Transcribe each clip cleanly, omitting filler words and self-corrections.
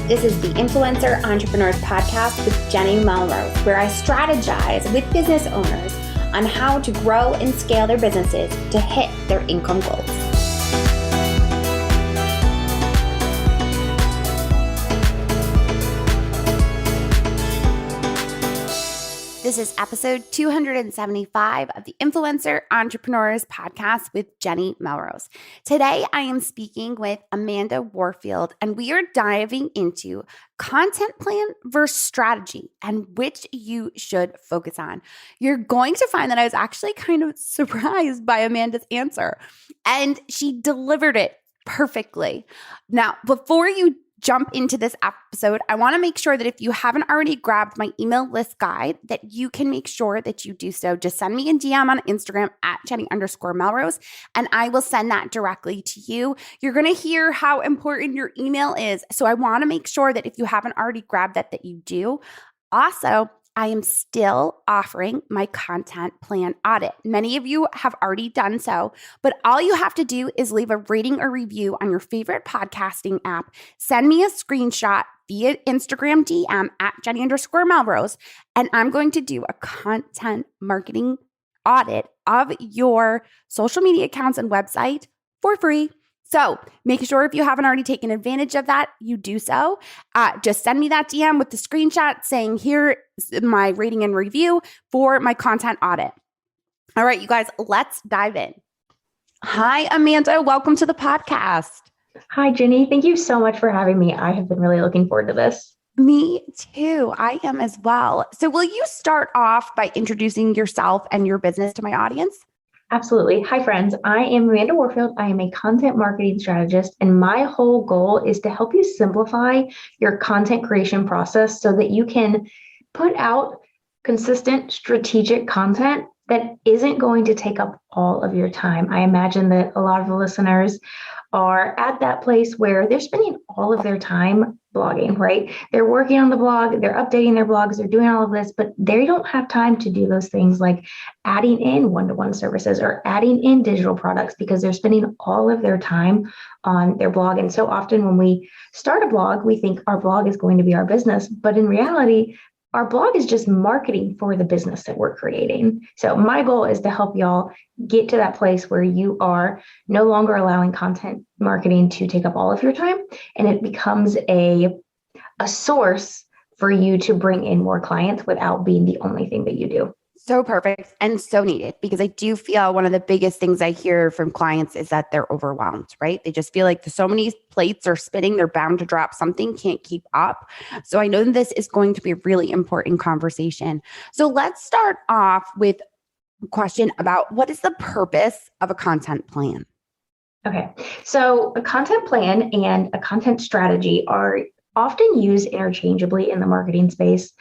This is the Influencer Entrepreneurs Podcast with Jenny Melrose, where I strategize with business owners on how to grow and scale their businesses to hit their income goals. This is episode 275 of the Influencer Entrepreneurs Podcast with Jenny Melrose. Today, I am speaking with Amanda Warfield, and we are diving into content plan versus strategy and which you should focus on. You're going to find that I was actually kind of surprised by Amanda's answer, and she delivered it perfectly. Now, before you jump into this episode, I want to make sure that if you haven't already grabbed my email list guide, that you can make sure that you do so. Just send me a DM on Instagram at Jenny_Melrose, and I will send that directly to you. You're going to hear how important your email is. So I want to make sure that if you haven't already grabbed that you do. Also, I am still offering my content plan audit. Many of you have already done so, but all you have to do is leave a rating or review on your favorite podcasting app. Send me a screenshot via Instagram DM at Jenny_Melrose, and I'm going to do a content marketing audit of your social media accounts and website for free. So make sure if you haven't already taken advantage of that, you do so. Just send me that DM with the screenshot saying, here is my rating and review for my content audit. All right, you guys, let's dive in. Hi, Amanda. Welcome to the podcast. Hi, Jenny. Thank you so much for having me. I have been really looking forward to this. Me too. I am as well. So will you start off by introducing yourself and your business to my audience? Absolutely. Hi, friends. I am Amanda Warfield. I am a content marketing strategist, and my whole goal is to help you simplify your content creation process so that you can put out consistent, strategic content that isn't going to take up all of your time. I imagine that a lot of the listeners are at that place where they're spending all of their time blogging, right? They're working on the blog, they're updating their blogs, they're doing all of this, but they don't have time to do those things like adding in one-to-one services or adding in digital products because they're spending all of their time on their blog. And so often when we start a blog, we think our blog is going to be our business, but in reality, our blog is just marketing for the business that we're creating. So my goal is to help y'all get to that place where you are no longer allowing content marketing to take up all of your time, and it becomes a source for you to bring in more clients without being the only thing that you do. So perfect and so needed, because I do feel one of the biggest things I hear from clients is that they're overwhelmed, right? They just feel like so many plates are spinning, they're bound to drop something, can't keep up. So I know that this is going to be a really important conversation. So let's start off with a question about what is the purpose of a content plan? Okay, so a content plan and a content strategy are often used interchangeably in the marketing space,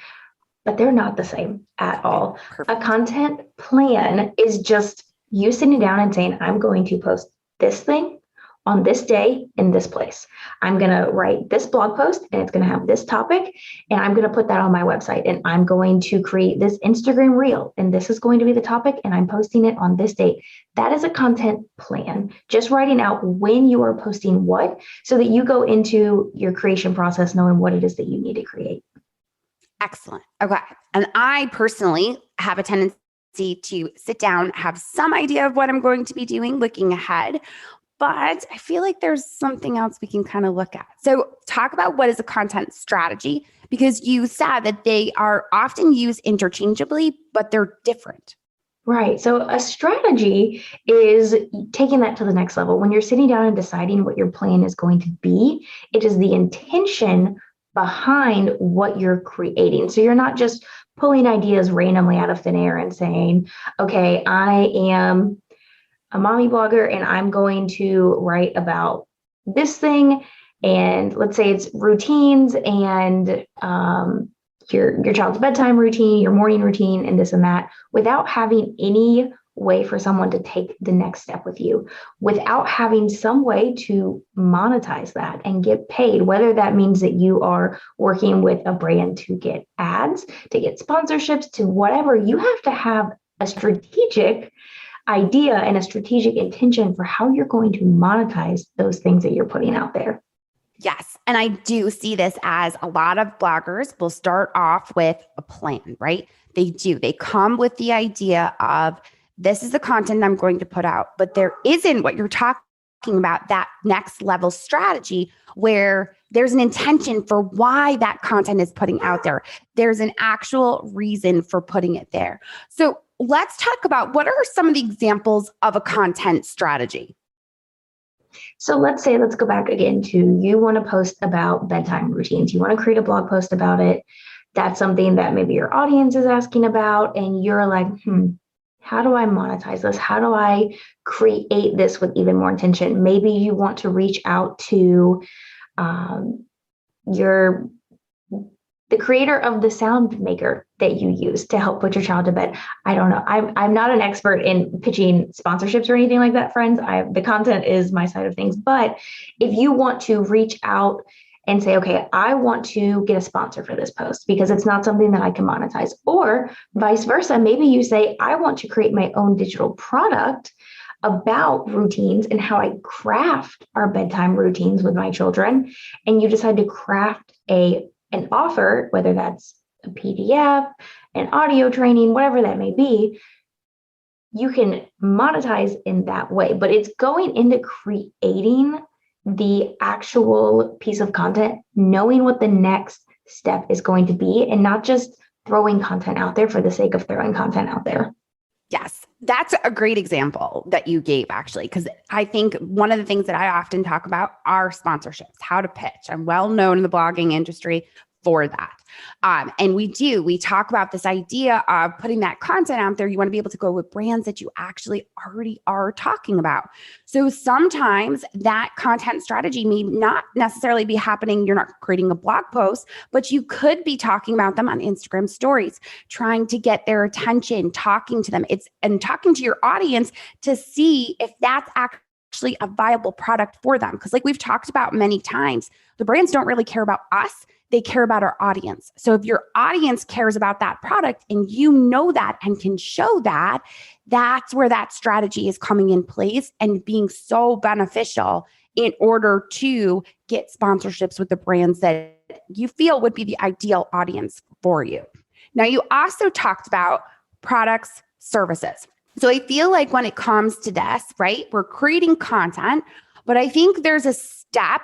but they're not the same at all. Perfect. A content plan is just you sitting down and saying, I'm going to post this thing on this day in this place. I'm going to write this blog post and it's going to have this topic, and I'm going to put that on my website, and I'm going to create this Instagram reel, and this is going to be the topic, and I'm posting it on this date. That is a content plan, just writing out when you are posting what so that you go into your creation process knowing what it is that you need to create. Excellent. Okay. And I personally have a tendency to sit down, have some idea of what I'm going to be doing looking ahead, but I feel like there's something else we can kind of look at. So talk about what is a content strategy, because you said that they are often used interchangeably, but they're different. Right. So a strategy is taking that to the next level. When you're sitting down and deciding what your plan is going to be, it is the intention behind what you're creating. So you're not just pulling ideas randomly out of thin air and saying, okay, I am a mommy blogger and I'm going to write about this thing. And let's say it's routines and your child's bedtime routine, your morning routine, and this and that, without having any way for someone to take the next step with you without having some way to monetize that and get paid, whether that means that you are working with a brand to get ads, to get sponsorships, to whatever. You have to have a strategic idea and a strategic intention for how you're going to monetize those things that you're putting out there. Yes. And I do see this as a lot of bloggers will start off with a plan, right? They do. They come with the idea of this is the content I'm going to put out, but there isn't what you're talking about, that next level strategy where there's an intention for why that content is putting out there. There's an actual reason for putting it there. So let's talk about what are some of the examples of a content strategy. So let's go back again to you want to post about bedtime routines. You want to create a blog post about it. That's something that maybe your audience is asking about. And you're like, how do I monetize this? How do I create this with even more intention? Maybe you want to reach out to the creator of the sound maker that you use to help put your child to bed. I don't know. I'm not an expert in pitching sponsorships or anything like that, friends. The content is my side of things. But if you want to reach out and say, okay, I want to get a sponsor for this post because it's not something that I can monetize, or vice versa, maybe you say, I want to create my own digital product about routines and how I craft our bedtime routines with my children. And you decide to craft an offer, whether that's a PDF, an audio training, whatever that may be, you can monetize in that way. But it's going into creating the actual piece of content, knowing what the next step is going to be, and not just throwing content out there for the sake of throwing content out there. Yes, that's a great example that you gave, actually, because I think one of the things that I often talk about are sponsorships, how to pitch. I'm well known in the blogging industry for that. And we talk about this idea of putting that content out there. You want to be able to go with brands that you actually already are talking about. So sometimes that content strategy may not necessarily be happening. You're not creating a blog post, but you could be talking about them on Instagram stories, trying to get their attention, talking to them. And talking to your audience to see if that's actually a viable product for them. Because like we've talked about many times, the brands don't really care about us. They care about our audience. So if your audience cares about that product and you know that and can show that, that's where that strategy is coming in place and being so beneficial in order to get sponsorships with the brands that you feel would be the ideal audience for you. Now, you also talked about products, services. So I feel like when it comes to this, right, we're creating content, but I think there's a step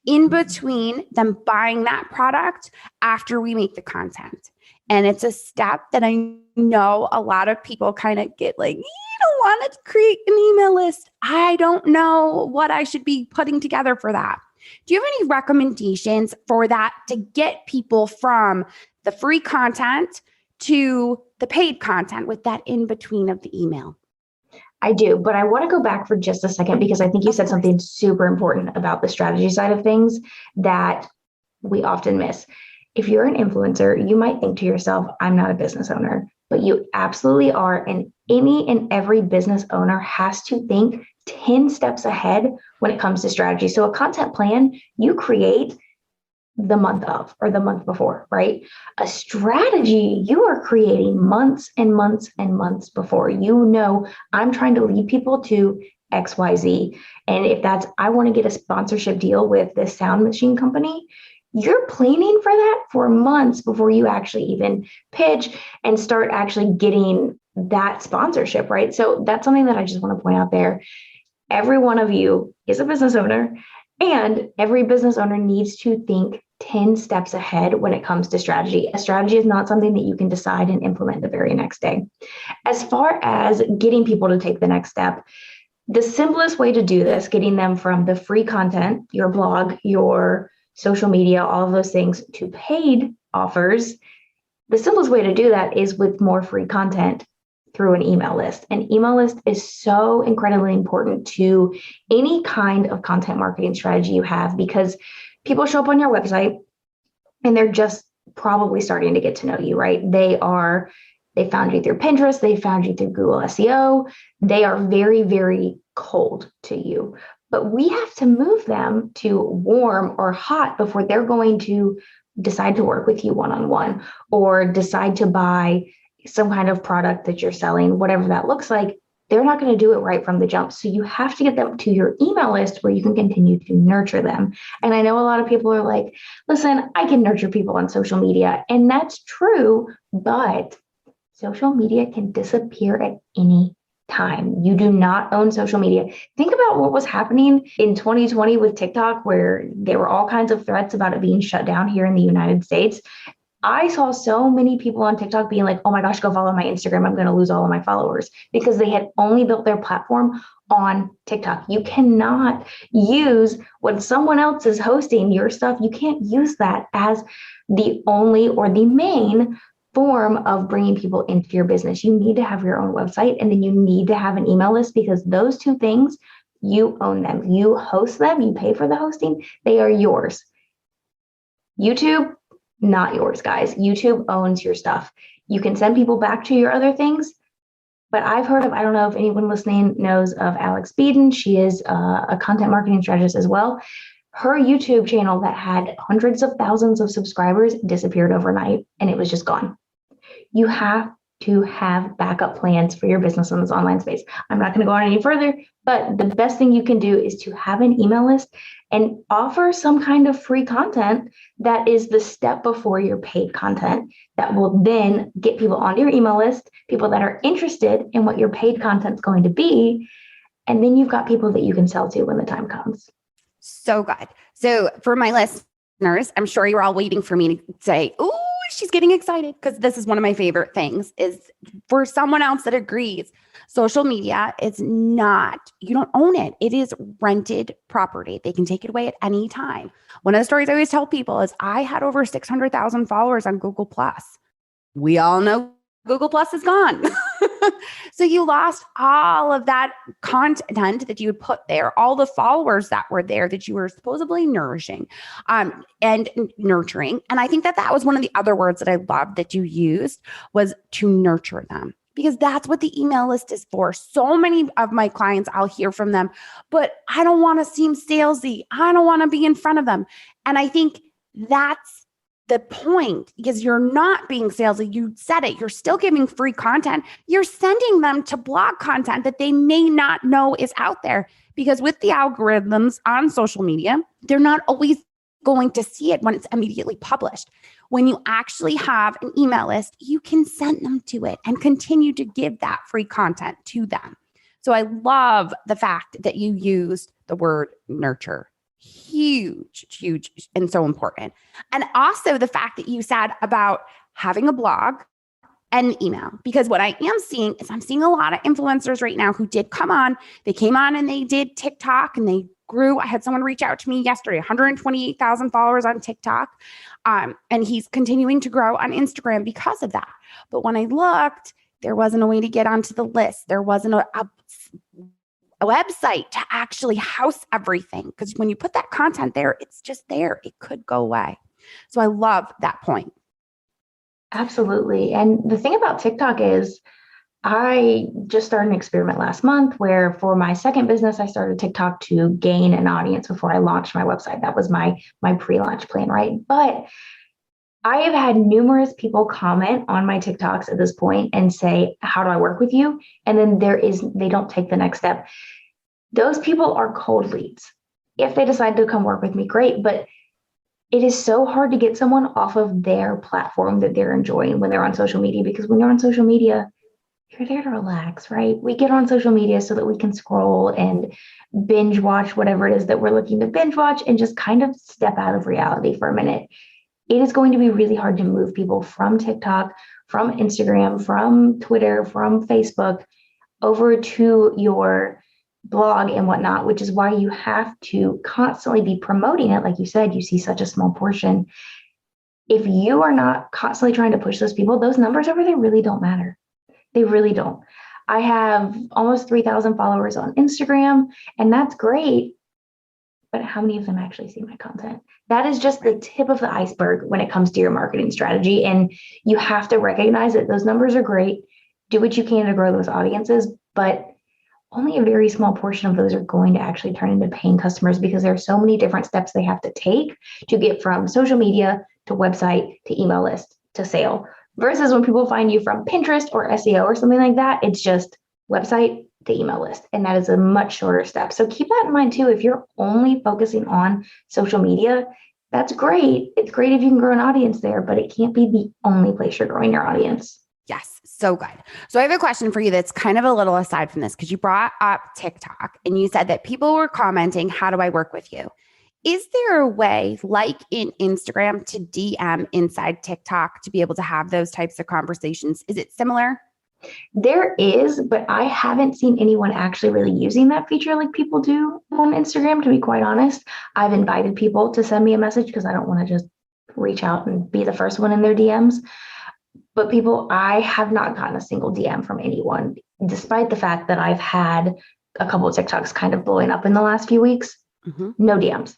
in between them buying that product after we make the content. And it's a step that I know a lot of people kind of get like, you don't want to create an email list. I don't know what I should be putting together for that. Do you have any recommendations for that to get people from the free content to the paid content with that in between of the email? I do, but I want to go back for just a second because I think you said something super important about the strategy side of things that we often miss. If you're an influencer, you might think to yourself, I'm not a business owner, but you absolutely are. And any and every business owner has to think 10 steps ahead when it comes to strategy. So a content plan you create the month of or the month before, right? A strategy you are creating months and months and months before. You know, I'm trying to lead people to XYZ. And if that's, I want to get a sponsorship deal with this sound machine company, you're planning for that for months before you actually even pitch and start actually getting that sponsorship, right? So that's something that I just want to point out there. Every one of you is a business owner, and every business owner needs to think 10 steps ahead when it comes to strategy. A strategy is not something that you can decide and implement the very next day. As far as getting people to take the next step, the simplest way to do this, getting them from the free content, your blog, your social media, all of those things, to paid offers, the simplest way to do that is with more free content through an email list. An email list is so incredibly important to any kind of content marketing strategy you have, because people show up on your website and they're just probably starting to get to know you, right? They are They found you through Pinterest. They found you through Google SEO. They are very, very cold to you. But we have to move them to warm or hot before they're going to decide to work with you one-on-one or decide to buy some kind of product that you're selling, whatever that looks like. They're not going to do it right from the jump. So you have to get them to your email list where you can continue to nurture them. And I know a lot of people are like, listen, I can nurture people on social media. And that's true, but social media can disappear at any time. You do not own social media. Think about what was happening in 2020 with TikTok, where there were all kinds of threats about it being shut down here in the United States. I saw so many people on TikTok being like, oh my gosh, go follow my Instagram. I'm going to lose all of my followers because they had only built their platform on TikTok. You cannot use when someone else is hosting your stuff. You can't use that as the only or the main form of bringing people into your business. You need to have your own website, and then you need to have an email list, because those two things, you own them. You host them, you pay for the hosting, they are yours. YouTube, not yours, guys. YouTube owns your stuff. You can send people back to your other things, but I've heard of, I don't know if anyone listening knows of Alex Beeden. She is a content marketing strategist as well. Her YouTube channel that had hundreds of thousands of subscribers disappeared overnight, and it was just gone. You have to have backup plans for your business in this online space. I'm not going to go on any further, but the best thing you can do is to have an email list and offer some kind of free content that is the step before your paid content that will then get people onto your email list, people that are interested in what your paid content is going to be. And then you've got people that you can sell to when the time comes. So good. So for my listeners, I'm sure you're all waiting for me to say, ooh, she's getting excited, because this is one of my favorite things, is for someone else that agrees. Social media is not, you don't own it. It is rented property. They can take it away at any time. One of the stories I always tell people is I had over 600,000 followers on Google+. We all know Google+ is gone. So you lost all of that content that you would put there, all the followers that were there that you were supposedly nourishing and nurturing. And I think that that was one of the other words that I loved that you used, was to nurture them, because that's what the email list is for. So many of my clients, I'll hear from them, but I don't want to seem salesy. I don't want to be in front of them. And I think that's the point, because you're not being salesy. You said it. You're still giving free content. You're sending them to blog content that they may not know is out there, because with the algorithms on social media, they're not always going to see it when it's immediately published. When you actually have an email list, you can send them to it and continue to give that free content to them. So I love the fact that you used the word nurture. Huge, and so important. And also the fact that you said about having a blog and email, because what I am seeing is I'm seeing a lot of influencers right now who did come on. They came on and they did TikTok and they grew. I had someone reach out to me yesterday, 128,000 followers on TikTok. And he's continuing to grow on Instagram because of that. But when I looked, there wasn't a way to get onto the list. There wasn't a website to actually house everything, because when you put that content there, it's just there. It could go away. So I love that point. Absolutely. And the thing about TikTok is I just started an experiment last month where for my second business, I started TikTok to gain an audience before I launched my website. That was my pre-launch plan, right? But I have had numerous people comment on my TikToks at this point and say, how do I work with you? And then they don't take the next step. Those people are cold leads. If they decide to come work with me, great. But it is so hard to get someone off of their platform that they're enjoying when they're on social media, because when you're on social media, you're there to relax, right? We get on social media so that we can scroll and binge watch whatever it is that we're looking to binge watch and just kind of step out of reality for a minute. It is going to be really hard to move people from TikTok, from Instagram, from Twitter, from Facebook over to your blog and whatnot, which is why you have to constantly be promoting it. Like you said, you see such a small portion. If you are not constantly trying to push those people, those numbers over there really don't matter. They really don't. I have almost 3,000 followers on Instagram, and that's great. but how many of them actually see my content? That is just the tip of the iceberg when it comes to your marketing strategy. And you have to recognize that those numbers are great. Do what you can to grow those audiences, but only a very small portion of those are going to actually turn into paying customers because there are so many different steps they have to take to get from social media to website to email list to sale. Versus when people find you from Pinterest or SEO or something like that, it's just website to email list. And that is a much shorter step. So keep that in mind too. If you're only focusing on social media, that's great. It's great if you can grow an audience there, but it can't be the only place you're growing your audience. Yes, so good. So I have a question for you that's kind of a little aside from this, because you brought up TikTok and you said that people were commenting, how do I work with you? Is there a way, like in Instagram, to DM inside TikTok to be able to have those types of conversations? Is it similar? There is, but I haven't seen anyone actually really using that feature like people do on Instagram, to be quite honest. I've invited people to send me a message because I don't want to just reach out and be the first one in their DMs. But I have not gotten a single DM from anyone, despite the fact that I've had a couple of TikToks kind of blowing up in the last few weeks. No DMs.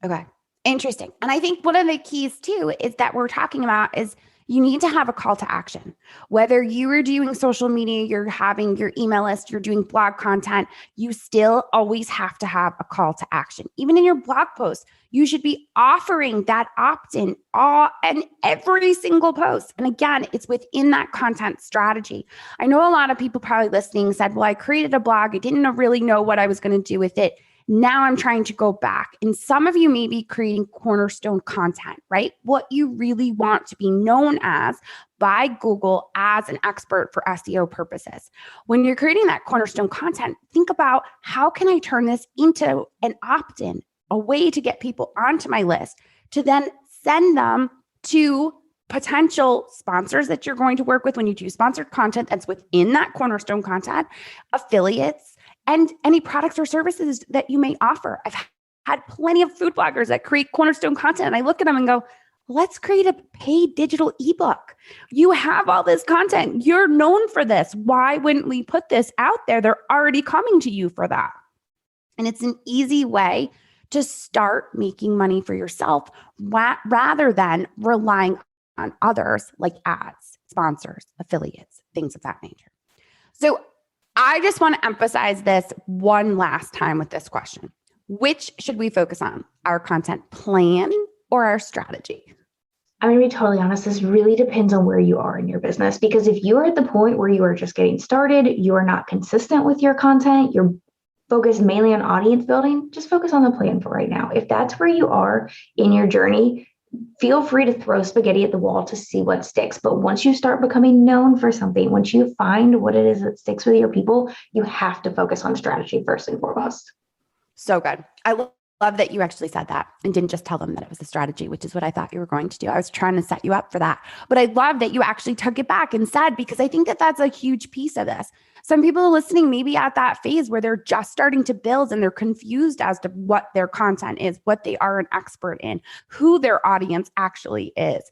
Okay. Interesting. And I think one of the keys too is that we're talking about is you need to have a call to action. Whether you are doing social media, you're having your email list, you're doing blog content, you still always have to have a call to action. Even in your blog post, you should be offering that opt-in and every single post. And again, it's within that content strategy. I know a lot of people probably listening said, well, I created a blog. I didn't really know what I was going to do with it. Now I'm trying to go back. And some of you may be creating cornerstone content, right? What you really want to be known as by Google as an expert for SEO purposes. When you're creating that cornerstone content, think about how can I turn this into an opt-in, a way to get people onto my list to then send them to potential sponsors that you're going to work with when you do sponsored content that's within that cornerstone content, affiliates, and any products or services that you may offer. I've had plenty of food bloggers that create cornerstone content, and I look at them and go, let's create a paid digital ebook. You have all this content. You're known for this. Why wouldn't we put this out there? They're already coming to you for that. And it's an easy way to start making money for yourself rather than relying on others like ads, sponsors, affiliates, things of that nature. So I just want to emphasize this one last time with this question. Which should we focus on? Our content plan or our strategy? I'm going to be totally honest. This really depends on where you are in your business, because if you're at the point where you are just getting started, you are not consistent with your content, you're focused mainly on audience building, just focus on the plan for right now. If that's where you are in your journey, feel free to throw spaghetti at the wall to see what sticks. But once you start becoming known for something, once you find what it is that sticks with your people, you have to focus on strategy first and foremost. So good. I love that you actually said that and didn't just tell them that it was a strategy, which is what I thought you were going to do. I was trying to set you up for that. But I love that you actually took it back and said, because I think that that's a huge piece of this. Some people are listening maybe at that phase where they're just starting to build and they're confused as to what their content is, what they are an expert in, who their audience actually is.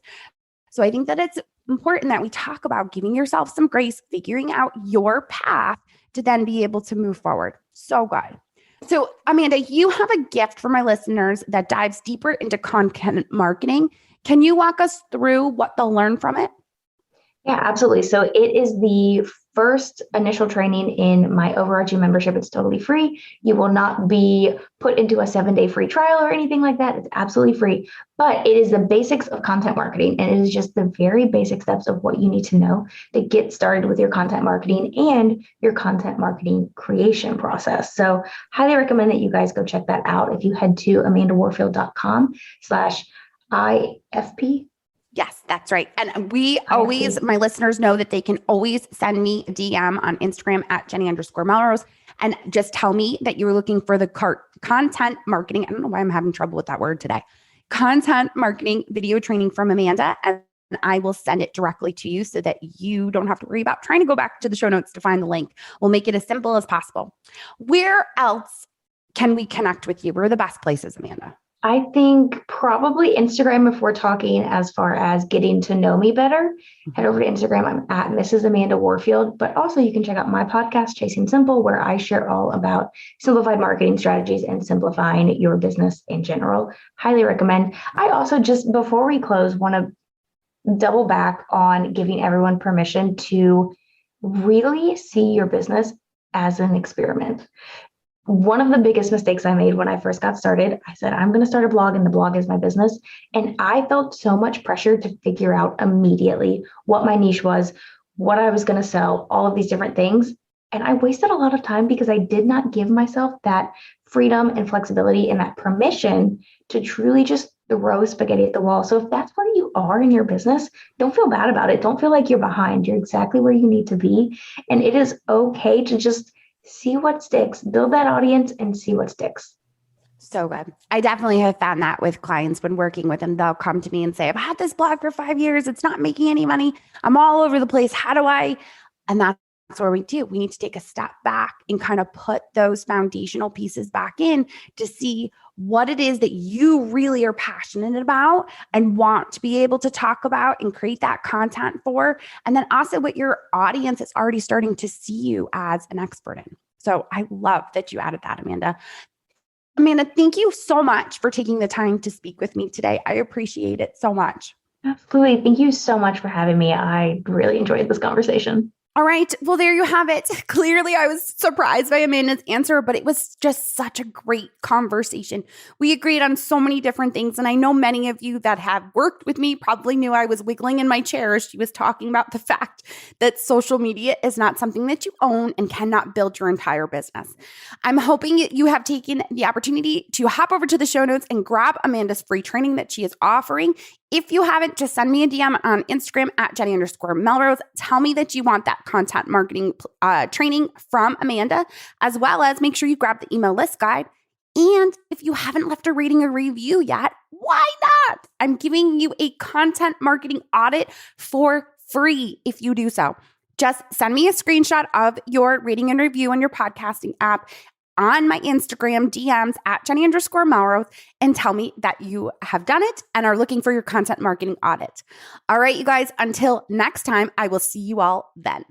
So I think that it's important that we talk about giving yourself some grace, figuring out your path to then be able to move forward. So good. So Amanda, you have a gift for my listeners that dives deeper into content marketing. Can you walk us through what they'll learn from it? Yeah, absolutely. So it is the first initial training in my overarching membership. It's totally free. You will not be put into a 7-day free trial or anything like that. It's absolutely free, but it is the basics of content marketing. And it is just the very basic steps of what you need to know to get started with your content marketing and your content marketing creation process. So highly recommend that you guys go check that out. If you head to amandawarfield.com/IFP. Yes, that's right. And we always, my listeners know that they can always send me a DM on Instagram at Jenny_Melrose and just tell me that you were looking for the content marketing. I don't know why I'm having trouble with that word today. Content marketing video training from Amanda. And I will send it directly to you so that you don't have to worry about trying to go back to the show notes to find the link. We'll make it as simple as possible. Where else can we connect with you? Where are the best places, Amanda? I think probably Instagram if we're talking as far as getting to know me better. Head over to Instagram. I'm at Mrs. Amanda Warfield, but also you can check out my podcast, Chasing Simple, where I share all about simplified marketing strategies and simplifying your business in general. Highly recommend. I also just before we close want to double back on giving everyone permission to really see your business as an experiment. One of the biggest mistakes I made when I first got started, I said, I'm going to start a blog and the blog is my business. And I felt so much pressure to figure out immediately what my niche was, what I was going to sell, all of these different things. And I wasted a lot of time because I did not give myself that freedom and flexibility and that permission to truly just throw spaghetti at the wall. So if that's where you are in your business, don't feel bad about it. Don't feel like you're behind. You're exactly where you need to be. And it is okay to just see what sticks, build that audience and see what sticks. So good. I definitely have found that with clients when working with them. They'll come to me and say, I've had this blog for 5 years. It's not making any money. I'm all over the place. How do I? And that's where we do. We need to take a step back and kind of put those foundational pieces back in to see what it is that you really are passionate about and want to be able to talk about and create that content for. And then also what your audience is already starting to see you as an expert in. So I love that you added that, Amanda. Amanda, thank you so much for taking the time to speak with me today. I appreciate it so much. Absolutely. Thank you so much for having me. I really enjoyed this conversation. All right. Well, there you have it. Clearly, I was surprised by Amanda's answer, but it was just such a great conversation. We agreed on so many different things. And I know many of you that have worked with me probably knew I was wiggling in my chair as she was talking about the fact that social media is not something that you own and cannot build your entire business. I'm hoping you have taken the opportunity to hop over to the show notes and grab Amanda's free training that she is offering. If you haven't, just send me a DM on Instagram at Jenny_Melrose. Tell me that you want that content marketing training from Amanda, as well as make sure you grab the email list guide. And if you haven't left a rating or review yet, why not? I'm giving you a content marketing audit for free if you do so. Just send me a screenshot of your rating and review on your podcasting app on my Instagram DMs at Jenny_Melrose and tell me that you have done it and are looking for your content marketing audit. All right, you guys, until next time, I will see you all then.